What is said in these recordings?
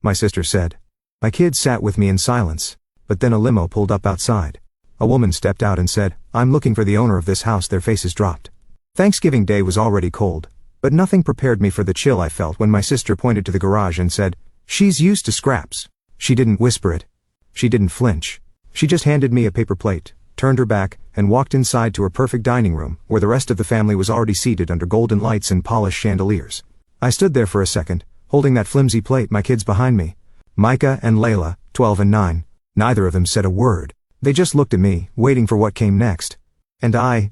my sister said. My kids sat with me in silence, but then a limo pulled up outside. A woman stepped out and said, "I'm looking for the owner of this house." Their faces dropped. Thanksgiving Day was already cold, but nothing prepared me for the chill I felt when my sister pointed to the garage and said, "She's used to scraps." She didn't whisper it. She didn't flinch. She just handed me a paper plate, turned her back, and walked inside to her perfect dining room, where the rest of the family was already seated under golden lights and polished chandeliers. I stood there for a second, holding that flimsy plate, my kids behind me. Micah and Layla, 12 and 9. Neither of them said a word. They just looked at me, waiting for what came next. And I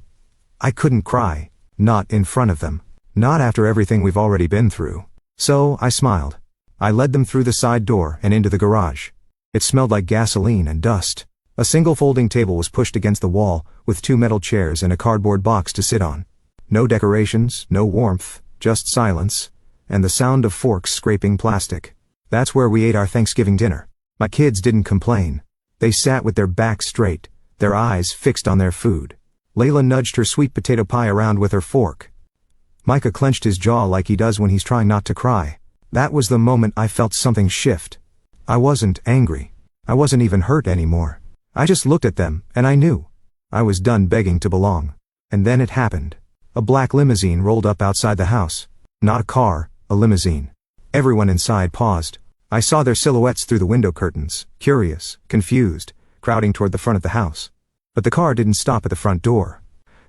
couldn't cry. Not in front of them. Not after everything we've already been through. So I smiled. I led them through the side door and into the garage. It smelled like gasoline and dust. A single folding table was pushed against the wall, with 2 metal chairs and a cardboard box to sit on. No decorations, no warmth, just silence, and the sound of forks scraping plastic. That's where we ate our Thanksgiving dinner. My kids didn't complain. They sat with their backs straight, their eyes fixed on their food. Layla nudged her sweet potato pie around with her fork. Micah clenched his jaw like he does when he's trying not to cry. That was the moment I felt something shift. I wasn't angry. I wasn't even hurt anymore. I just looked at them, and I knew. I was done begging to belong. And then it happened. A black limousine rolled up outside the house. Not a car, a limousine. Everyone inside paused. I saw their silhouettes through the window curtains, curious, confused, crowding toward the front of the house. But the car didn't stop at the front door.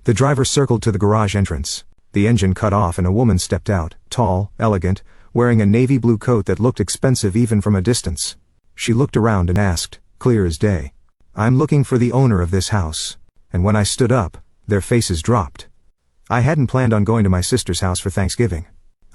The driver circled to the garage entrance. The engine cut off and a woman stepped out, tall, elegant, wearing a navy blue coat that looked expensive even from a distance. She looked around and asked, clear as day, "I'm looking for the owner of this house." And when I stood up, their faces dropped. I hadn't planned on going to my sister's house for Thanksgiving.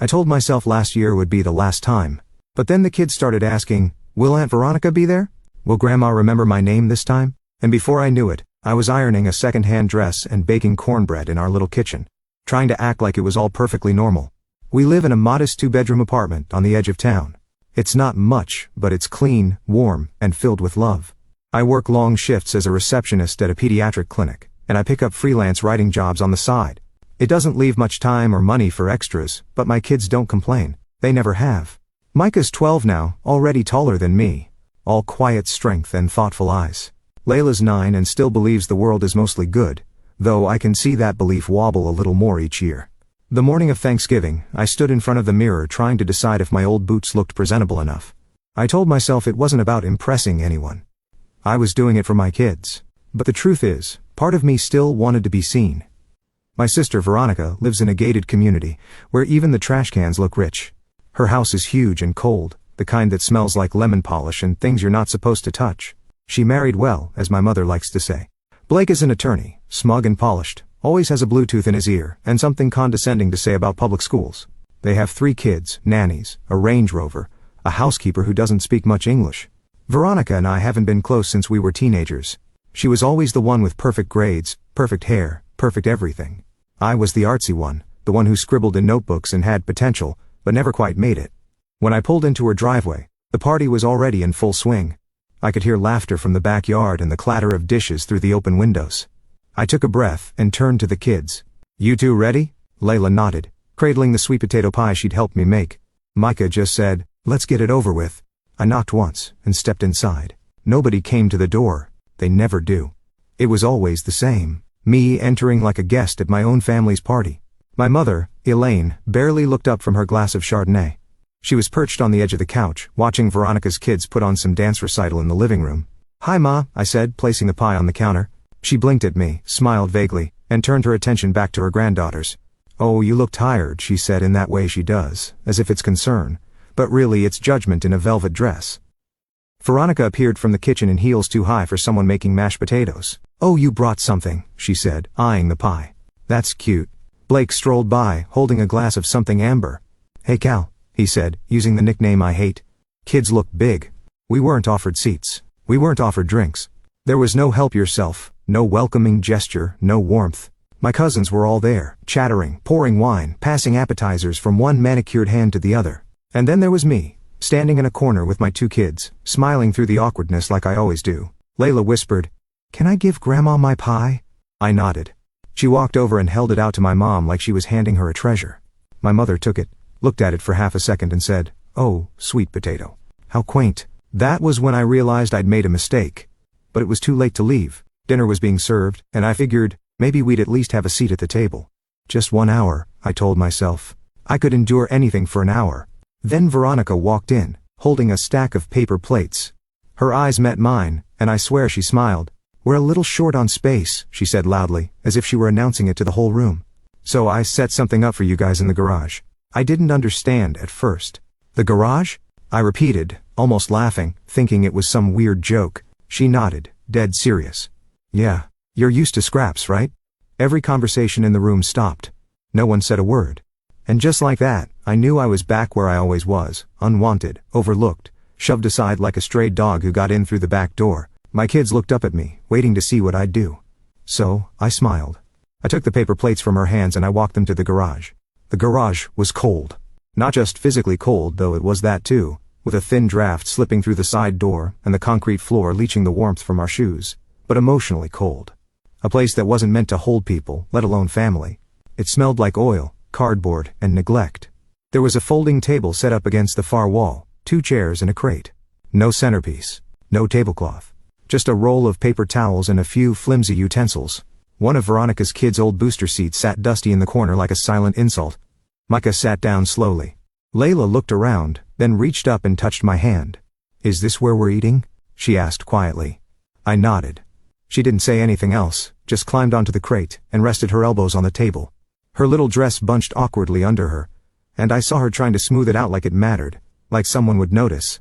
I told myself last year would be the last time. But then the kids started asking, "Will Aunt Veronica be there? Will Grandma remember my name this time?" And before I knew it, I was ironing a second-hand dress and baking cornbread in our little kitchen, trying to act like it was all perfectly normal. We live in a modest 2-bedroom apartment on the edge of town. It's not much, but it's clean, warm, and filled with love. I work long shifts as a receptionist at a pediatric clinic, and I pick up freelance writing jobs on the side. It doesn't leave much time or money for extras, but my kids don't complain. They never have. Micah's 12 now, already taller than me. All quiet strength and thoughtful eyes. Layla's 9 and still believes the world is mostly good, though I can see that belief wobble a little more each year. The morning of Thanksgiving, I stood in front of the mirror trying to decide if my old boots looked presentable enough. I told myself it wasn't about impressing anyone. I was doing it for my kids. But the truth is, part of me still wanted to be seen. My sister Veronica lives in a gated community, where even the trash cans look rich. Her house is huge and cold, the kind that smells like lemon polish and things you're not supposed to touch. She married well, as my mother likes to say. Blake is an attorney, smug and polished, always has a Bluetooth in his ear, and something condescending to say about public schools. They have 3 kids, nannies, a Range Rover, a housekeeper who doesn't speak much English. Veronica and I haven't been close since we were teenagers. She was always the one with perfect grades, perfect hair, perfect everything. I was the artsy one, the one who scribbled in notebooks and had potential, but never quite made it. When I pulled into her driveway, the party was already in full swing. I could hear laughter from the backyard and the clatter of dishes through the open windows. I took a breath and turned to the kids. "You two ready?" Layla nodded, cradling the sweet potato pie she'd helped me make. Micah just said, "Let's get it over with." I knocked once and stepped inside. Nobody came to the door. They never do. It was always the same. Me entering like a guest at my own family's party. My mother, Elaine, barely looked up from her glass of Chardonnay. She was perched on the edge of the couch, watching Veronica's kids put on some dance recital in the living room. "Hi, Ma," I said, placing the pie on the counter. She blinked at me, smiled vaguely, and turned her attention back to her granddaughters. "Oh, you look tired," she said in that way she does, as if it's concern, but really it's judgment in a velvet dress. Veronica appeared from the kitchen in heels too high for someone making mashed potatoes. "Oh, you brought something," she said, eyeing the pie. "That's cute." Blake strolled by, holding a glass of something amber. "Hey Cal," he said, using the nickname I hate. Kids looked big. We weren't offered seats. We weren't offered drinks. There was no help yourself, no welcoming gesture, no warmth. My cousins were all there, chattering, pouring wine, passing appetizers from one manicured hand to the other. And then there was me, standing in a corner with my 2 kids, smiling through the awkwardness like I always do. Layla whispered, "Can I give Grandma my pie?" I nodded. She walked over and held it out to my mom like she was handing her a treasure. My mother took it, looked at it for half a second and said, "Oh, sweet potato. How quaint. That was when I realized I'd made a mistake. But it was too late to leave. Dinner was being served, and I figured, maybe we'd at least have a seat at the table. Just 1 hour, I told myself. I could endure anything for an hour. Then Veronica walked in, holding a stack of paper plates. Her eyes met mine, and I swear she smiled. "We're a little short on space," she said loudly, as if she were announcing it to the whole room. "So I set something up for you guys in the garage." I didn't understand at first. "The garage?" I repeated, almost laughing, thinking it was some weird joke. She nodded, dead serious. "Yeah. You're used to scraps, right?" Every conversation in the room stopped. No one said a word. And just like that, I knew I was back where I always was, unwanted, overlooked, shoved aside like a stray dog who got in through the back door. My kids looked up at me, waiting to see what I'd do. So, I smiled. I took the paper plates from her hands and I walked them to the garage. The garage was cold. Not just physically cold, though it was that too, with a thin draft slipping through the side door and the concrete floor leaching the warmth from our shoes, but emotionally cold. A place that wasn't meant to hold people, let alone family. It smelled like oil, cardboard, and neglect. There was a folding table set up against the far wall, 2 chairs and a crate. No centerpiece. No tablecloth. Just a roll of paper towels and a few flimsy utensils. One of Veronica's kids' old booster seats sat dusty in the corner like a silent insult. Micah sat down slowly. Layla looked around, then reached up and touched my hand. "Is this where we're eating?" she asked quietly. I nodded. She didn't say anything else, just climbed onto the crate and rested her elbows on the table. Her little dress bunched awkwardly under her, and I saw her trying to smooth it out like it mattered, like someone would notice.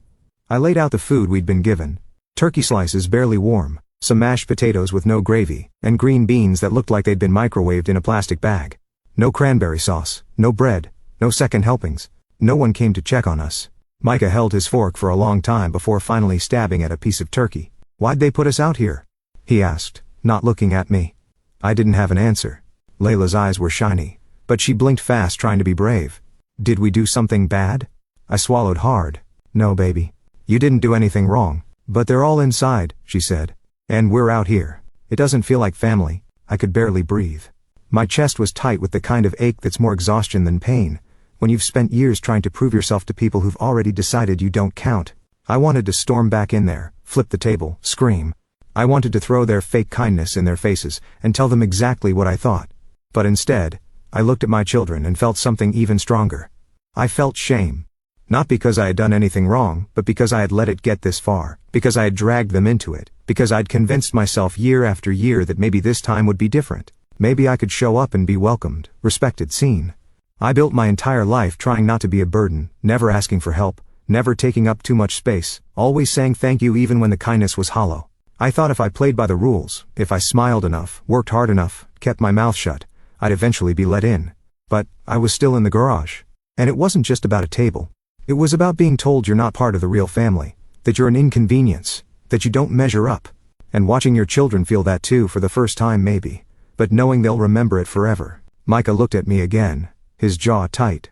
I laid out the food we'd been given. Turkey slices barely warm, some mashed potatoes with no gravy, and green beans that looked like they'd been microwaved in a plastic bag. No cranberry sauce, no bread, no second helpings. No one came to check on us. Micah held his fork for a long time before finally stabbing at a piece of turkey. "Why'd they put us out here?" he asked, not looking at me. I didn't have an answer. Layla's eyes were shiny, but she blinked fast trying to be brave. "Did we do something bad?" I swallowed hard. "No, baby. You didn't do anything wrong. But they're all inside," she said. "And we're out here. It doesn't feel like family." I could barely breathe. My chest was tight with the kind of ache that's more exhaustion than pain, when you've spent years trying to prove yourself to people who've already decided you don't count. I wanted to storm back in there, flip the table, scream. I wanted to throw their fake kindness in their faces and tell them exactly what I thought. But instead, I looked at my children and felt something even stronger. I felt shame. Not because I had done anything wrong, but because I had let it get this far, because I had dragged them into it, because I'd convinced myself year after year that maybe this time would be different. Maybe I could show up and be welcomed, respected, seen. I built my entire life trying not to be a burden, never asking for help, never taking up too much space, always saying thank you even when the kindness was hollow. I thought if I played by the rules, if I smiled enough, worked hard enough, kept my mouth shut, I'd eventually be let in. But I was still in the garage. And it wasn't just about a table. It was about being told you're not part of the real family, that you're an inconvenience, that you don't measure up, and watching your children feel that too for the first time maybe, but knowing they'll remember it forever. Micah looked at me again, his jaw tight.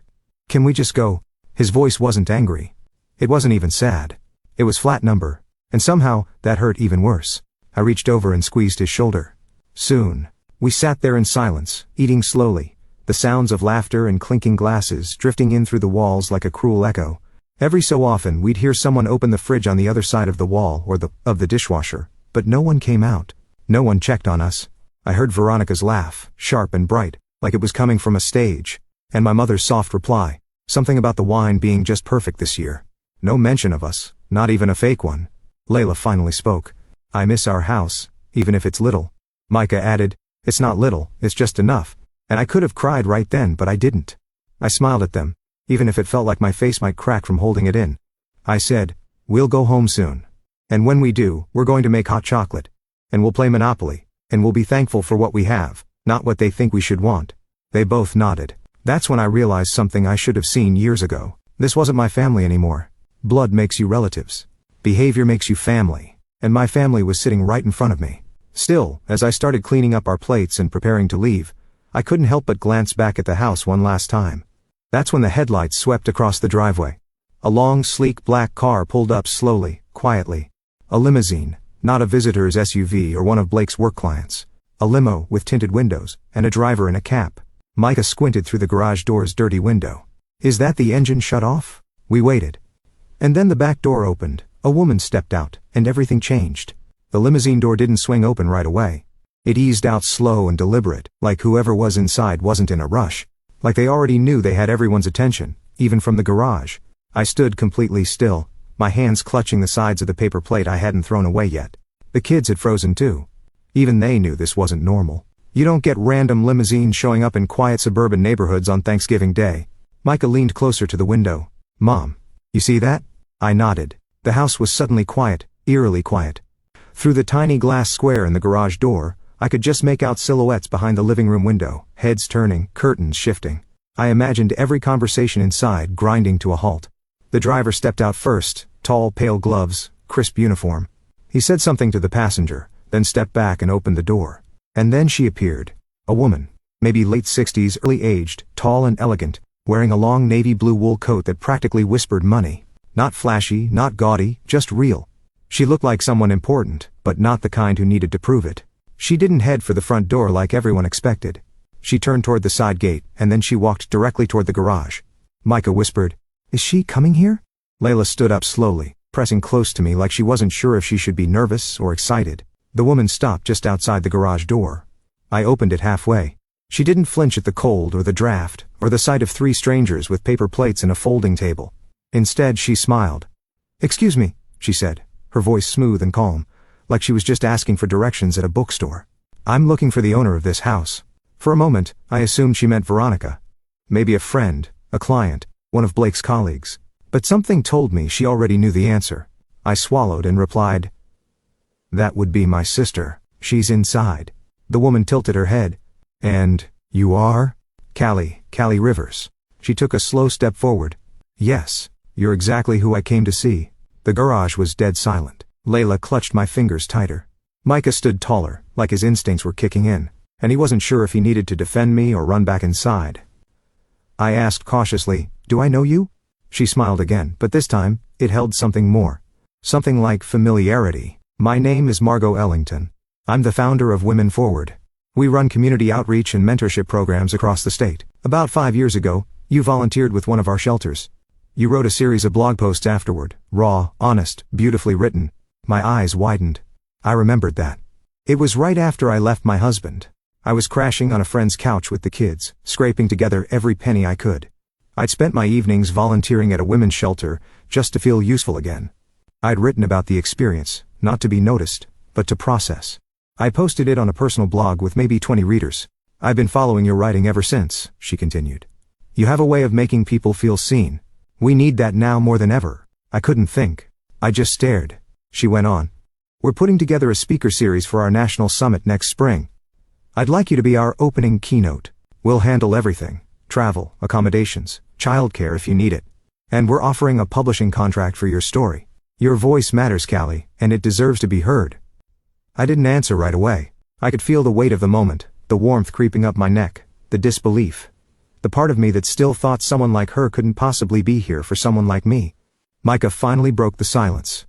"Can we just go?" His voice wasn't angry. It wasn't even sad. It was flat number, and somehow, that hurt even worse. I reached over and squeezed his shoulder. Soon, we sat there in silence, eating slowly. The sounds of laughter and clinking glasses drifting in through the walls like a cruel echo. Every so often we'd hear someone open the fridge on the other side of the wall or of the dishwasher, but no one came out. No one checked on us. I heard Veronica's laugh, sharp and bright, like it was coming from a stage, and my mother's soft reply, something about the wine being just perfect this year. No mention of us, not even a fake one. Layla finally spoke. "I miss our house, even if it's little." Micah added, "It's not little, it's just enough." And I could have cried right then, but I didn't. I smiled at them, even if it felt like my face might crack from holding it in. I said, "We'll go home soon. And when we do, we're going to make hot chocolate. And we'll play Monopoly. And we'll be thankful for what we have, not what they think we should want." They both nodded. That's when I realized something I should have seen years ago. This wasn't my family anymore. Blood makes you relatives. Behavior makes you family. And my family was sitting right in front of me. Still, as I started cleaning up our plates and preparing to leave, I couldn't help but glance back at the house one last time. That's when the headlights swept across the driveway. A long, sleek black car pulled up slowly, quietly. A limousine, not a visitor's SUV or one of Blake's work clients. A limo with tinted windows, and a driver in a cap. Micah squinted through the garage door's dirty window. "Is that the engine shut off?" We waited. And then the back door opened, a woman stepped out, and everything changed. The limousine door didn't swing open right away. It eased out slow and deliberate, like whoever was inside wasn't in a rush. Like they already knew they had everyone's attention, even from the garage. I stood completely still, my hands clutching the sides of the paper plate I hadn't thrown away yet. The kids had frozen too. Even they knew this wasn't normal. You don't get random limousines showing up in quiet suburban neighborhoods on Thanksgiving Day. Micah leaned closer to the window. "Mom, you see that?" I nodded. The house was suddenly quiet, eerily quiet. Through the tiny glass square in the garage door, I could just make out silhouettes behind the living room window, heads turning, curtains shifting. I imagined every conversation inside grinding to a halt. The driver stepped out first, tall, pale gloves, crisp uniform. He said something to the passenger, then stepped back and opened the door. And then she appeared. A woman, maybe late 60s, early aged, tall and elegant, wearing a long navy blue wool coat that practically whispered money. Not flashy, not gaudy, just real. She looked like someone important, but not the kind who needed to prove it. She didn't head for the front door like everyone expected. She turned toward the side gate, and then she walked directly toward the garage. Micah whispered, "Is she coming here?" Layla stood up slowly, pressing close to me like she wasn't sure if she should be nervous or excited. The woman stopped just outside the garage door. I opened it halfway. She didn't flinch at the cold or the draft, or the sight of 3 strangers with paper plates and a folding table. Instead, she smiled. "Excuse me," she said, her voice smooth and calm, like she was just asking for directions at a bookstore. "I'm looking for the owner of this house." For a moment, I assumed she meant Veronica. Maybe a friend, a client, one of Blake's colleagues. But something told me she already knew the answer. I swallowed and replied, "That would be my sister. She's inside." The woman tilted her head. "And you are?" Callie Rivers." She took a slow step forward. "Yes, you're exactly who I came to see." The garage was dead silent. Layla clutched my fingers tighter. Micah stood taller, like his instincts were kicking in, and he wasn't sure if he needed to defend me or run back inside. I asked cautiously, "Do I know you?" She smiled again, but this time, it held something more. Something like familiarity. "My name is Margot Ellington. I'm the founder of Women Forward. We run community outreach and mentorship programs across the state. About 5 years ago, you volunteered with one of our shelters. You wrote a series of blog posts afterward, raw, honest, beautifully written." My eyes widened. I remembered that. It was right after I left my husband. I was crashing on a friend's couch with the kids, scraping together every penny I could. I'd spent my evenings volunteering at a women's shelter, just to feel useful again. I'd written about the experience, not to be noticed, but to process. I posted it on a personal blog with maybe 20 readers. "I've been following your writing ever since," she continued. "You have a way of making people feel seen. We need that now more than ever." I couldn't think. I just stared. She went on. "We're putting together a speaker series for our national summit next spring. I'd like you to be our opening keynote. We'll handle everything. Travel, accommodations, childcare if you need it. And we're offering a publishing contract for your story. Your voice matters, Callie, and it deserves to be heard." I didn't answer right away. I could feel the weight of the moment, the warmth creeping up my neck, the disbelief. The part of me that still thought someone like her couldn't possibly be here for someone like me. Micah finally broke the silence.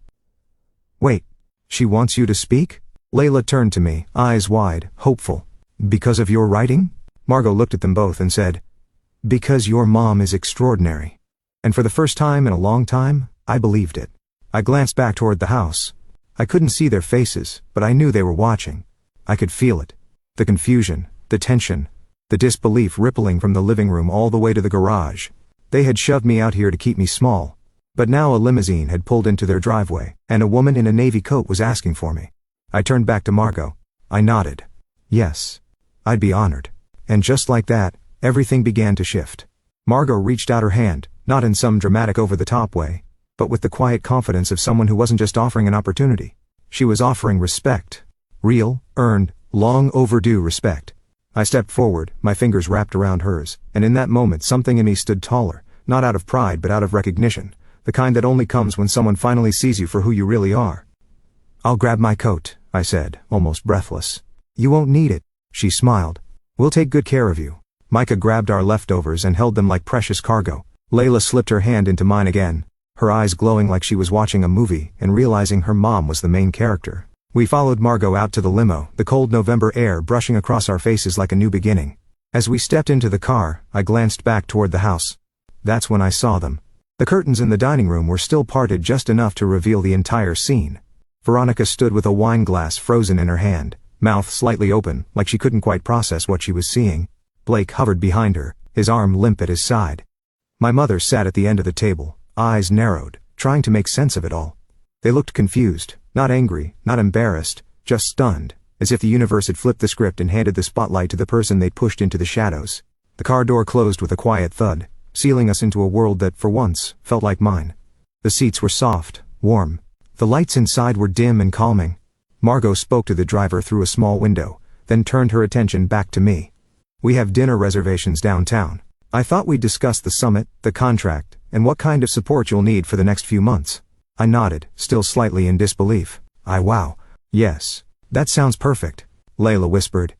"Wait, she wants you to speak?" Layla turned to me, eyes wide, hopeful. "Because of your writing?" Margot looked at them both and said, "Because your mom is extraordinary." And for the first time in a long time, I believed it. I glanced back toward the house. I couldn't see their faces, but I knew they were watching. I could feel it. The confusion, the tension, the disbelief rippling from the living room all the way to the garage. They had shoved me out here to keep me small. But now a limousine had pulled into their driveway, and a woman in a navy coat was asking for me. I turned back to Margot. I nodded. Yes. I'd be honored. And just like that, everything began to shift. Margot reached out her hand, not in some dramatic over-the-top way, but with the quiet confidence of someone who wasn't just offering an opportunity. She was offering respect. Real, earned, long overdue respect. I stepped forward, my fingers wrapped around hers, and in that moment something in me stood taller, not out of pride but out of recognition, the kind that only comes when someone finally sees you for who you really are. "I'll grab my coat," I said, almost breathless. "You won't need it," she smiled. "We'll take good care of you." Micah grabbed our leftovers and held them like precious cargo. Layla slipped her hand into mine again, her eyes glowing like she was watching a movie and realizing her mom was the main character. We followed Margot out to the limo, the cold November air brushing across our faces like a new beginning. As we stepped into the car, I glanced back toward the house. That's when I saw them. The curtains in the dining room were still parted just enough to reveal the entire scene. Veronica stood with a wine glass frozen in her hand, mouth slightly open, like she couldn't quite process what she was seeing. Blake hovered behind her, his arm limp at his side. My mother sat at the end of the table, eyes narrowed, trying to make sense of it all. They looked confused, not angry, not embarrassed, just stunned, as if the universe had flipped the script and handed the spotlight to the person they'd pushed into the shadows. The car door closed with a quiet thud, sealing us into a world that, for once, felt like mine. The seats were soft, warm. The lights inside were dim and calming. Margot spoke to the driver through a small window, then turned her attention back to me. "We have dinner reservations downtown. I thought we'd discuss the summit, the contract, and what kind of support you'll need for the next few months." I nodded, still slightly in disbelief. Wow. Yes. That sounds perfect. Layla whispered.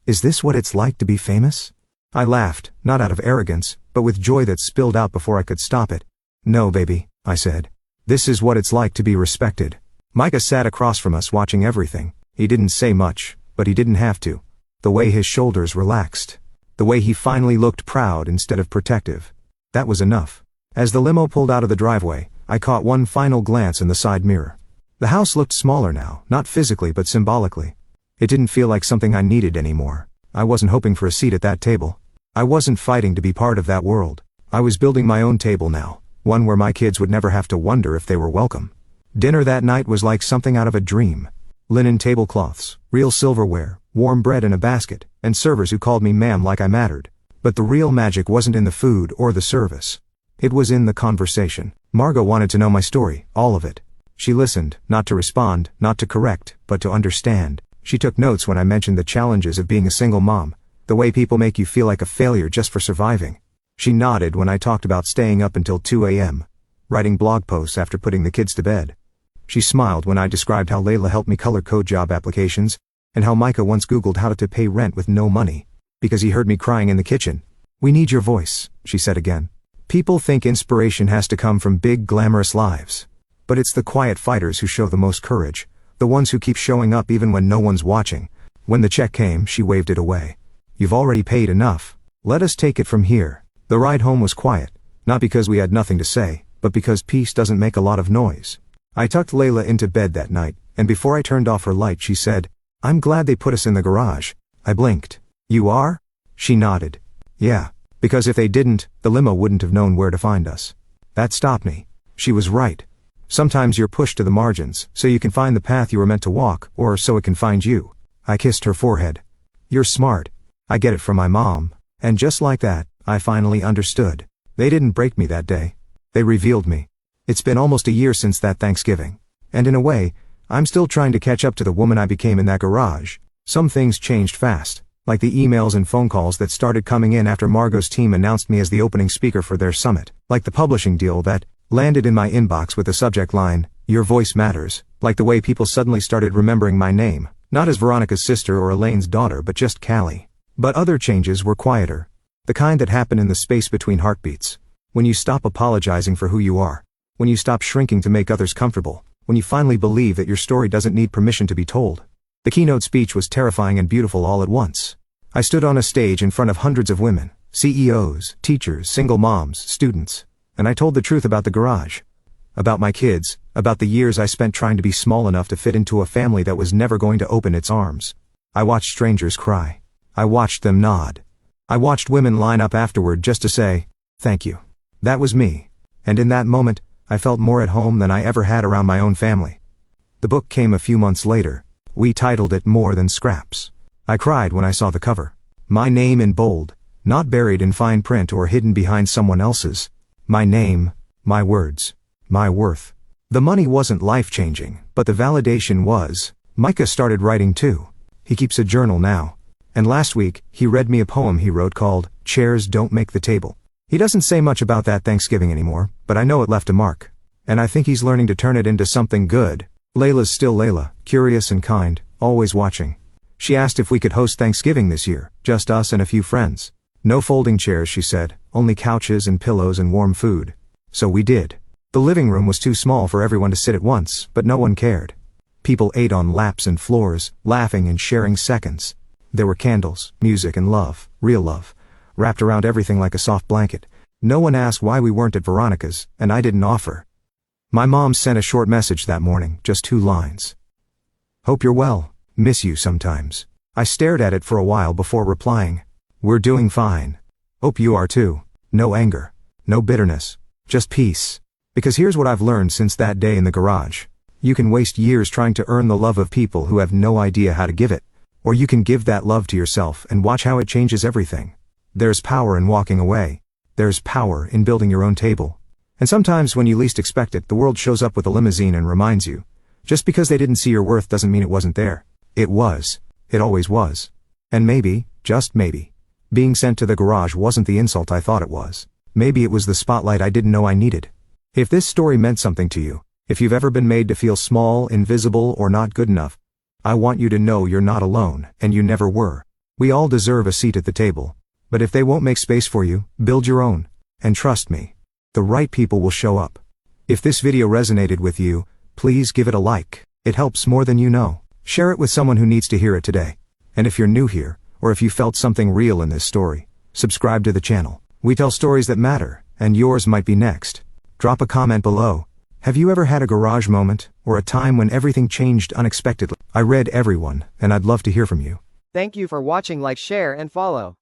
"Is this what it's like to be famous?" I laughed, not out of arrogance, but with joy that spilled out before I could stop it. "No, baby," I said. "This is what it's like to be respected." Micah sat across from us watching everything. He didn't say much, but he didn't have to. The way his shoulders relaxed. The way he finally looked proud instead of protective. That was enough. As the limo pulled out of the driveway, I caught one final glance in the side mirror. The house looked smaller now, not physically but symbolically. It didn't feel like something I needed anymore. I wasn't hoping for a seat at that table. I wasn't fighting to be part of that world. I was building my own table now, one where my kids would never have to wonder if they were welcome. Dinner that night was like something out of a dream. Linen tablecloths, real silverware, warm bread in a basket, and servers who called me ma'am like I mattered. But the real magic wasn't in the food or the service. It was in the conversation. Margot wanted to know my story, all of it. She listened, not to respond, not to correct, but to understand. She took notes when I mentioned the challenges of being a single mom, the way people make you feel like a failure just for surviving. She nodded when I talked about staying up until 2 a.m., writing blog posts after putting the kids to bed. She smiled when I described how Layla helped me color code job applications, and how Micah once Googled how to pay rent with no money, because he heard me crying in the kitchen. "We need your voice," she said again. "People think inspiration has to come from big glamorous lives. But it's the quiet fighters who show the most courage, the ones who keep showing up even when no one's watching." When the check came, she waved it away. "You've already paid enough. Let us take it from here." The ride home was quiet, not because we had nothing to say, but because peace doesn't make a lot of noise. I tucked Layla into bed that night, and before I turned off her light she said, "I'm glad they put us in the garage." I blinked. "You are?" She nodded. "Yeah, because if they didn't, the limo wouldn't have known where to find us." That stopped me. She was right. Sometimes you're pushed to the margins, so you can find the path you were meant to walk, or so it can find you. I kissed her forehead. "You're smart. I get it from my mom." And just like that, I finally understood. They didn't break me that day. They revealed me. It's been almost a year since that Thanksgiving. And in a way, I'm still trying to catch up to the woman I became in that garage. Some things changed fast, like the emails and phone calls that started coming in after Margot's team announced me as the opening speaker for their summit, like the publishing deal that landed in my inbox with the subject line, "Your voice matters," like the way people suddenly started remembering my name, not as Veronica's sister or Elaine's daughter but just Callie. But other changes were quieter. The kind that happen in the space between heartbeats. When you stop apologizing for who you are. When you stop shrinking to make others comfortable. When you finally believe that your story doesn't need permission to be told. The keynote speech was terrifying and beautiful all at once. I stood on a stage in front of hundreds of women, CEOs, teachers, single moms, students, and I told the truth about the garage. About my kids, about the years I spent trying to be small enough to fit into a family that was never going to open its arms. I watched strangers cry. I watched them nod. I watched women line up afterward just to say, "Thank you." That was me. And in that moment, I felt more at home than I ever had around my own family. The book came a few months later. We titled it More Than Scraps. I cried when I saw the cover. My name in bold, not buried in fine print or hidden behind someone else's. My name, my words, my worth. The money wasn't life-changing, but the validation was. Micah started writing too. He keeps a journal now. And last week, he read me a poem he wrote called, "Chairs Don't Make the Table." He doesn't say much about that Thanksgiving anymore, but I know it left a mark. And I think he's learning to turn it into something good. Layla's still Layla, curious and kind, always watching. She asked if we could host Thanksgiving this year, just us and a few friends. No folding chairs, she said, only couches and pillows and warm food. So we did. The living room was too small for everyone to sit at once, but no one cared. People ate on laps and floors, laughing and sharing seconds. There were candles, music and love, real love, wrapped around everything like a soft blanket. No one asked why we weren't at Veronica's, and I didn't offer. My mom sent a short message that morning, just 2 lines. Hope you're well, miss you sometimes. I stared at it for a while before replying. We're doing fine. Hope you are too. No anger. No bitterness. Just peace. Because here's what I've learned since that day in the garage. You can waste years trying to earn the love of people who have no idea how to give it. Or you can give that love to yourself and watch how it changes everything. There's power in walking away. There's power in building your own table. And sometimes when you least expect it, the world shows up with a limousine and reminds you. Just because they didn't see your worth doesn't mean it wasn't there. It was. It always was. And maybe, just maybe, being sent to the garage wasn't the insult I thought it was. Maybe it was the spotlight I didn't know I needed. If this story meant something to you, if you've ever been made to feel small, invisible, or not good enough, I want you to know you're not alone, and you never were. We all deserve a seat at the table. But if they won't make space for you, build your own. And trust me, the right people will show up. If this video resonated with you, please give it a like. It helps more than you know. Share it with someone who needs to hear it today. And if you're new here, or if you felt something real in this story, subscribe to the channel. We tell stories that matter, and yours might be next. Drop a comment below. Have you ever had a garage moment, or a time when everything changed unexpectedly? I read everyone, and I'd love to hear from you. Thank you for watching. Like, share, and follow.